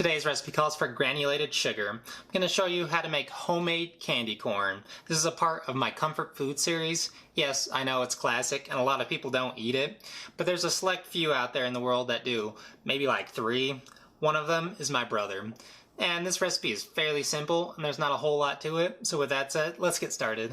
Today's recipe calls for granulated sugar. I'm going to show you how to make homemade candy corn. This is a part of my comfort food series. Yes, I know it's classic and a lot of people don't eat it, but there's a select few out there in the world that do. Maybe like 3. One of them is my brother. And this recipe is fairly simple and there's not a whole lot to it. So with that said, let's get started.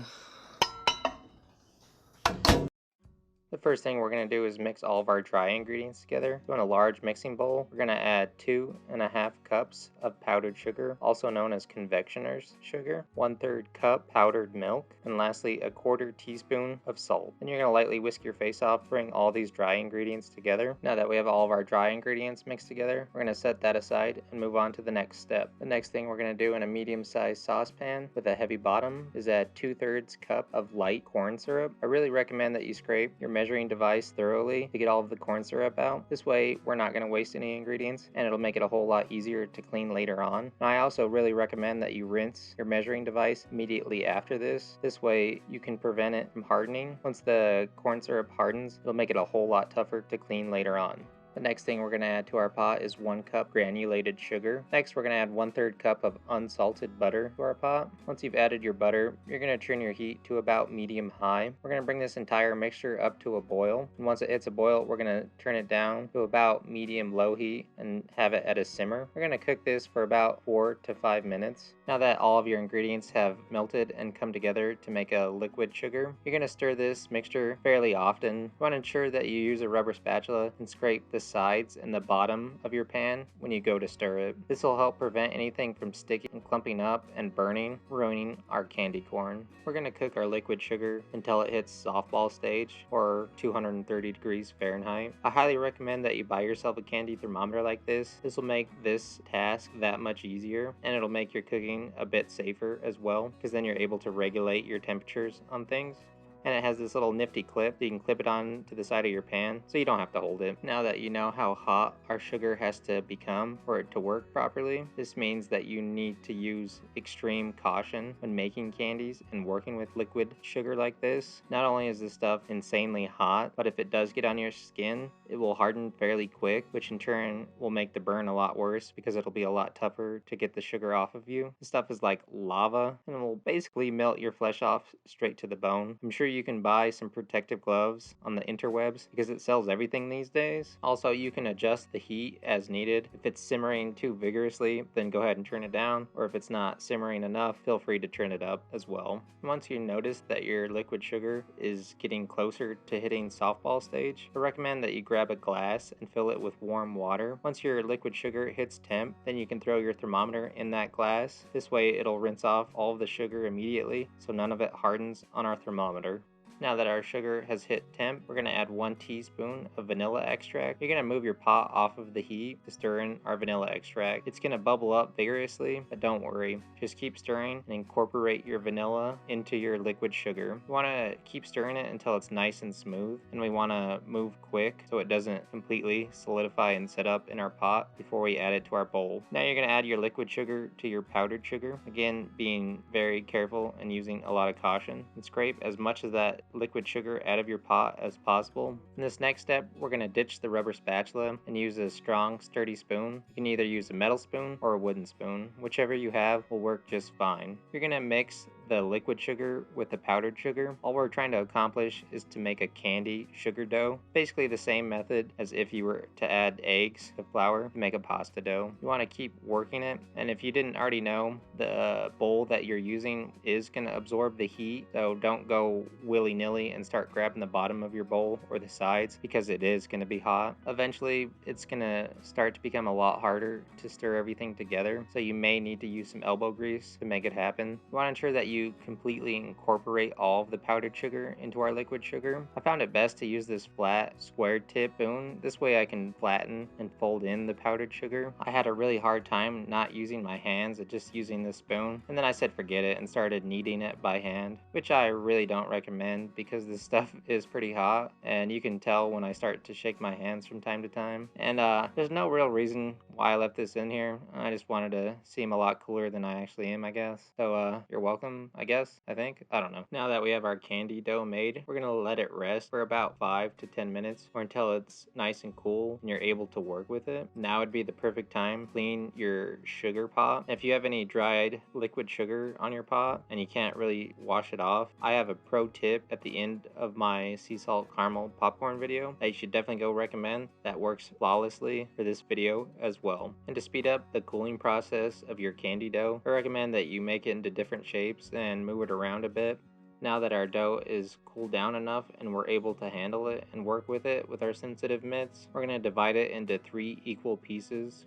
The first thing we're going to do is mix all of our dry ingredients together. So in a large mixing bowl, we're going to add 2½ cups of powdered sugar, also known as confectioner's sugar, 1/3 cup powdered milk, and lastly 1/4 teaspoon of salt. Then you're going to lightly whisk your face off, bring all these dry ingredients together. Now that we have all of our dry ingredients mixed together, we're going to set that aside and move on to the next step. The next thing we're going to do in a medium-sized saucepan with a heavy bottom is add 2/3 cup of light corn syrup. I really recommend that you scrape your measuring device thoroughly to get all of the corn syrup out. This way we're not going to waste any ingredients and it'll make it a whole lot easier to clean later on. And I also really recommend that you rinse your measuring device immediately after this. This way you can prevent it from hardening. Once the corn syrup hardens, it'll make it a whole lot tougher to clean later on. The next thing we're going to add to our pot is 1 cup granulated sugar. Next, we're going to add 1/3 cup of unsalted butter to our pot. Once you've added your butter, you're going to turn your heat to about medium-high. We're going to bring this entire mixture up to a boil. And once it hits a boil, we're going to turn it down to about medium-low heat and have it at a simmer. We're going to cook this for about 4 to 5 minutes. Now that all of your ingredients have melted and come together to make a liquid sugar, you're going to stir this mixture fairly often. You want to ensure that you use a rubber spatula and scrape the sides and the bottom of your pan when you go to stir it. This will help prevent anything from sticking and clumping up and burning, ruining our candy corn. We're going to cook our liquid sugar until it hits softball stage, or 230 degrees Fahrenheit. I highly recommend that you buy yourself a candy thermometer like this. This will make this task that much easier, and it'll make your cooking a bit safer as well, because then you're able to regulate your temperatures on things. And it has this little nifty clip that you can clip it on to the side of your pan so you don't have to hold it. Now that you know how hot our sugar has to become for it to work properly, this means that you need to use extreme caution when making candies and working with liquid sugar like this. Not only is this stuff insanely hot, but if it does get on your skin, it will harden fairly quick, which in turn will make the burn a lot worse because it'll be a lot tougher to get the sugar off of you. This stuff is like lava and it will basically melt your flesh off straight to the bone. I'm sure you can buy some protective gloves on the interwebs because it sells everything these days. Also, you can adjust the heat as needed. If it's simmering too vigorously, then go ahead and turn it down, or if it's not simmering enough, feel free to turn it up as well. Once you notice that your liquid sugar is getting closer to hitting softball stage, I recommend that you grab a glass and fill it with warm water. Once your liquid sugar hits temp, then you can throw your thermometer in that glass. This way it'll rinse off all of the sugar immediately so none of it hardens on our thermometer. Now that our sugar has hit temp, we're going to add 1 teaspoon of vanilla extract. You're going to move your pot off of the heat to stir in our vanilla extract. It's going to bubble up vigorously, but don't worry. Just keep stirring and incorporate your vanilla into your liquid sugar. You want to keep stirring it until it's nice and smooth, and we want to move quick so it doesn't completely solidify and set up in our pot before we add it to our bowl. Now you're going to add your liquid sugar to your powdered sugar. Again, being very careful and using a lot of caution. And scrape as much of that liquid sugar out of your pot as possible. In this next step, we're going to ditch the rubber spatula and use a strong, sturdy spoon. You can either use a metal spoon or a wooden spoon. Whichever you have will work just fine. You're going to mix the liquid sugar with the powdered sugar. All we're trying to accomplish is to make a candy sugar dough. Basically the same method as if you were to add eggs to flour to make a pasta dough. You want to keep working it, and if you didn't already know, the bowl that you're using is going to absorb the heat, so don't go willy-nilly and start grabbing the bottom of your bowl or the sides because it is going to be hot. Eventually it's going to start to become a lot harder to stir everything together, so you may need to use some elbow grease to make it happen. You want to ensure that you completely incorporate all of the powdered sugar into our liquid sugar. I found it best to use this flat square tip spoon. This way I can flatten and fold in the powdered sugar. I had a really hard time not using my hands and just using this spoon, and then I said forget it and started kneading it by hand, which I really don't recommend because this stuff is pretty hot and you can tell when I start to shake my hands from time to time. And there's no real reason why I left this in here. I just wanted to seem a lot cooler than I actually am, I guess. So you're welcome. time, I guess, I don't know. Now that we have our candy dough made, we're gonna let it rest for about 5 to 10 minutes or until it's nice and cool and you're able to work with it. Now would be the perfect time to clean your sugar pot. If you have any dried liquid sugar on your pot and you can't really wash it off, I have a pro tip at the end of my sea salt caramel popcorn video that you should definitely go recommend that works flawlessly for this video as well. And to speed up the cooling process of your candy dough, I recommend that you make it into different shapes and move it around a bit. Now that our dough is cooled down enough and we're able to handle it and work with it with our sensitive mitts, we're going to divide it into 3 equal pieces.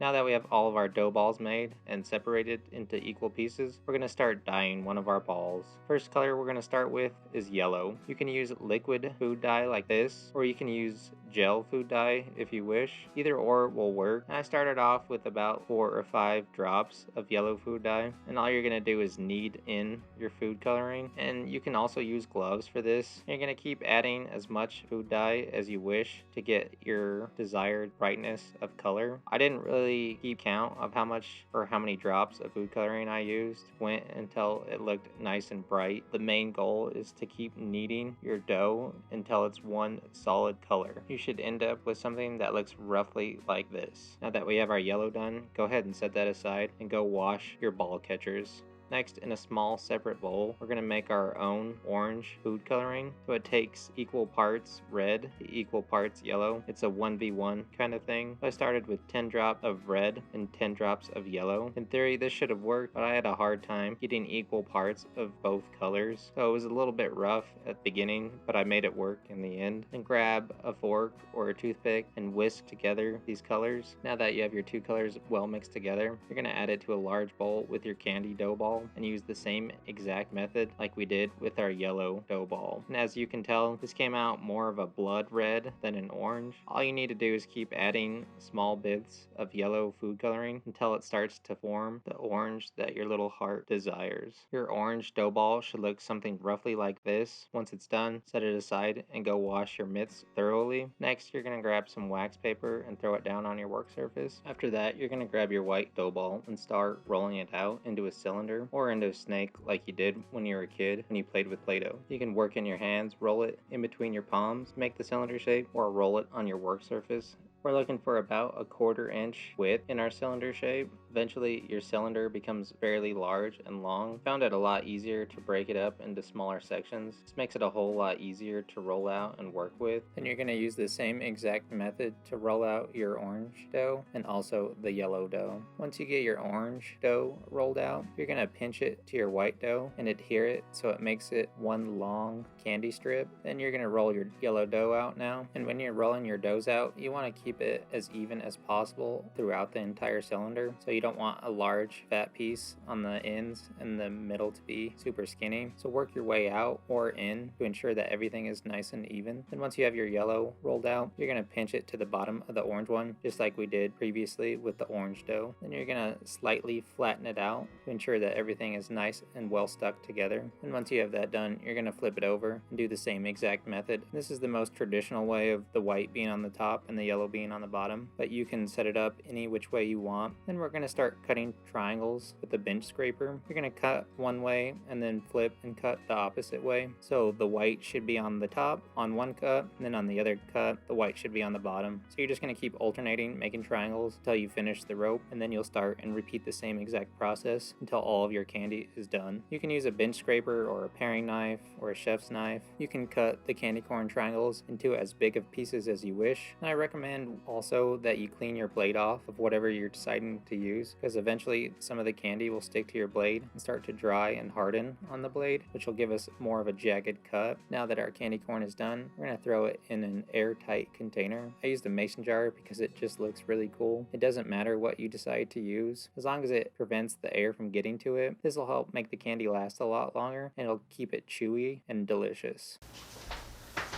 Now that we have all of our dough balls made and separated into equal pieces, we're going to start dyeing one of our balls. First color we're going to start with is yellow. You can use liquid food dye like this, or you can use gel food dye if you wish. Either or will work. And I started off with about 4 or 5 drops of yellow food dye, and all you're going to do is knead in your food coloring. And you can also use gloves for this. You're going to keep adding as much food dye as you wish to get your desired brightness of color. I didn't really keep count of how much or how many drops of food coloring I used. Went until it looked nice and bright. The main goal is to keep kneading your dough until it's one solid color. You should end up with something that looks roughly like this. Now that we have our yellow done, go ahead and set that aside and go wash your ball catchers. Next, in a small separate bowl, we're going to make our own orange food coloring. So it takes equal parts red to equal parts yellow. It's a 1v1 kind of thing. So I started with 10 drops of red and 10 drops of yellow. In theory, this should have worked, but I had a hard time getting equal parts of both colors. So it was a little bit rough at the beginning, but I made it work in the end. And grab a fork or a toothpick and whisk together these colors. Now that you have your 2 colors well mixed together, you're going to add it to a large bowl with your candy dough ball and use the same exact method like we did with our yellow dough ball. And as you can tell, this came out more of a blood red than an orange. All you need to do is keep adding small bits of yellow food coloring until it starts to form the orange that your little heart desires. Your orange dough ball should look something roughly like this. Once it's done, set it aside and go wash your mitts thoroughly. Next, you're going to grab some wax paper and throw it down on your work surface. After that, you're going to grab your white dough ball and start rolling it out into a cylinder or into a snake like you did when you were a kid when you played with Play-Doh. You can work in your hands, roll it in between your palms, make the cylinder shape, or roll it on your work surface. We're looking for about a 1/4 inch width in our cylinder shape. Eventually, your cylinder becomes fairly large and long. Found it a lot easier to break it up into smaller sections. This makes it a whole lot easier to roll out and work with. Then you're going to use the same exact method to roll out your orange dough and also the yellow dough. Once you get your orange dough rolled out, you're going to pinch it to your white dough and adhere it so it makes it one long candy strip. Then you're going to roll your yellow dough out now. And when you're rolling your doughs out, you want to keep it as even as possible throughout the entire cylinder. So you don't want a large fat piece on the ends and the middle to be super skinny. So work your way out or in to ensure that everything is nice and even. And once you have your yellow rolled out, you're going to pinch it to the bottom of the orange one, just like we did previously with the orange dough. Then you're going to slightly flatten it out to ensure that everything is nice and well stuck together. And once you have that done, you're going to flip it over and do the same exact method. This is the most traditional way of the white being on the top and the yellow being on the bottom, but you can set it up any which way you want. Then we're going to start cutting triangles with the bench scraper. You're going to cut one way and then flip and cut the opposite way. So the white should be on the top on one cut, and then on the other cut, the white should be on the bottom. So you're just going to keep alternating, making triangles until you finish the rope, and then you'll start and repeat the same exact process until all of your candy is done. You can use a bench scraper or a paring knife or a chef's knife. You can cut the candy corn triangles into as big of pieces as you wish. And I recommend also that you clean your blade off of whatever you're deciding to use, because eventually some of the candy will stick to your blade and start to dry and harden on the blade, which will give us more of a jagged cut. Now that our candy corn is done, we're going to throw it in an airtight container. I used a mason jar because it just looks really cool. It doesn't matter what you decide to use, as long as it prevents the air from getting to it. This will help make the candy last a lot longer, and it'll keep it chewy and delicious.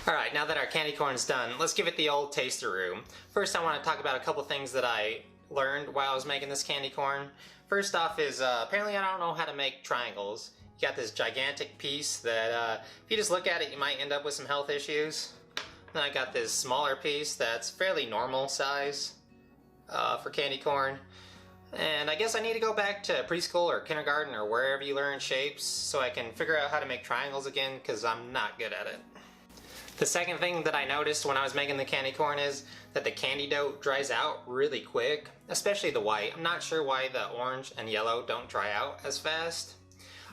Alright, now that our candy corn is done, let's give it the old taster-oo. First, I want to talk about a couple things that I learned while I was making this candy corn. First off is, apparently I don't know how to make triangles. You got this gigantic piece that, if you just look at it, you might end up with some health issues. Then I got this smaller piece that's fairly normal size for candy corn. And I guess I need to go back to preschool or kindergarten or wherever you learn shapes so I can figure out how to make triangles again, because I'm not good at it. The second thing that I noticed when I was making the candy corn is that the candy dough dries out really quick, especially the white. I'm not sure why the orange and yellow don't dry out as fast.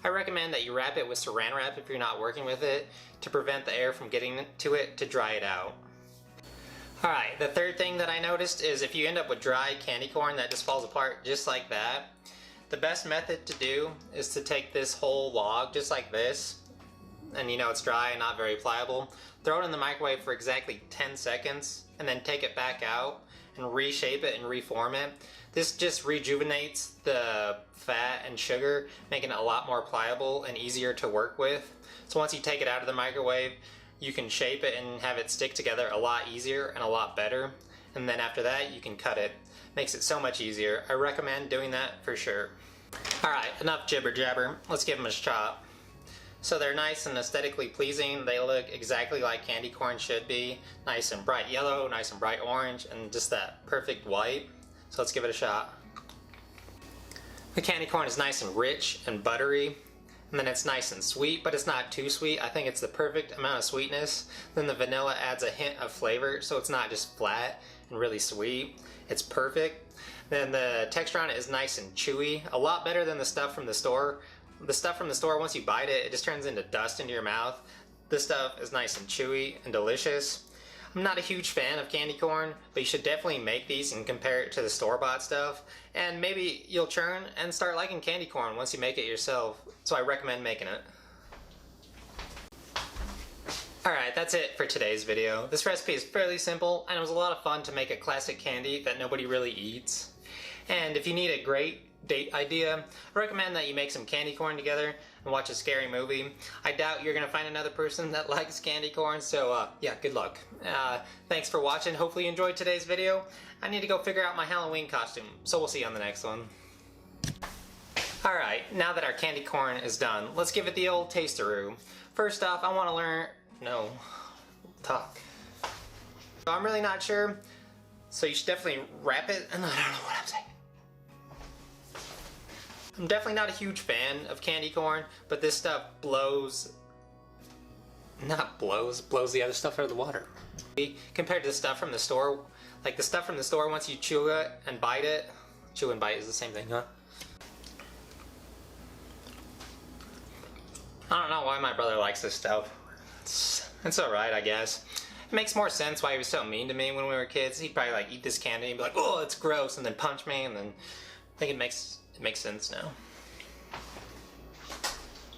I recommend that you wrap it with saran wrap if you're not working with it to prevent the air from getting to it to dry it out. Alright, the third thing that I noticed is if you end up with dry candy corn that just falls apart just like that, the best method to do is to take this whole log just like this, and you know it's dry and not very pliable, throw it in the microwave for exactly 10 seconds, and then take it back out and reshape it and reform it. This just rejuvenates the fat and sugar, making it a lot more pliable and easier to work with. So once you take it out of the microwave, you can shape it and have it stick together a lot easier and a lot better. And then after that, you can cut it. Makes it so much easier. I recommend doing that for sure. Alright, enough jibber jabber. Let's give them a shot. So they're nice and aesthetically pleasing. They look exactly like candy corn should be. Nice and bright yellow, nice and bright orange, and just that perfect white. So let's give it a shot. The candy corn is nice and rich and buttery. And then it's nice and sweet, but it's not too sweet. I think it's the perfect amount of sweetness. Then the vanilla adds a hint of flavor, so it's not just flat and really sweet. It's perfect. Then the texture on it is nice and chewy, a lot better than the stuff from the store. The stuff from the store, once you bite it, it just turns into dust into your mouth. This stuff is nice and chewy and delicious. I'm not a huge fan of candy corn, but you should definitely make these and compare it to the store-bought stuff. And maybe you'll churn and start liking candy corn once you make it yourself. So I recommend making it. Alright, that's it for today's video. This recipe is fairly simple, and it was a lot of fun to make a classic candy that nobody really eats. And if you need a great date idea, I recommend that you make some candy corn together and watch a scary movie. I doubt you're gonna find another person that likes candy corn, so yeah, good luck. Thanks for watching. Hopefully you enjoyed today's video. I need to go figure out my Halloween costume, so we'll see you on the next one. Alright, now that our candy corn is done, let's give it the old tasteroo. First off, I want to learn... talk. So I'm really not sure, so you should definitely wrap it, and I don't know what I'm saying. I'm definitely not a huge fan of candy corn, but this stuff blows the other stuff out of the water. Compared to the stuff from the store, like the stuff from the store, once you chew it and bite it, chew and bite is the same thing, huh? I don't know why my brother likes this stuff. It's alright, I guess. It makes more sense why he was so mean to me when we were kids. He'd probably like eat this candy and be like, oh, it's gross, and then punch me, and then I think it makes sense now.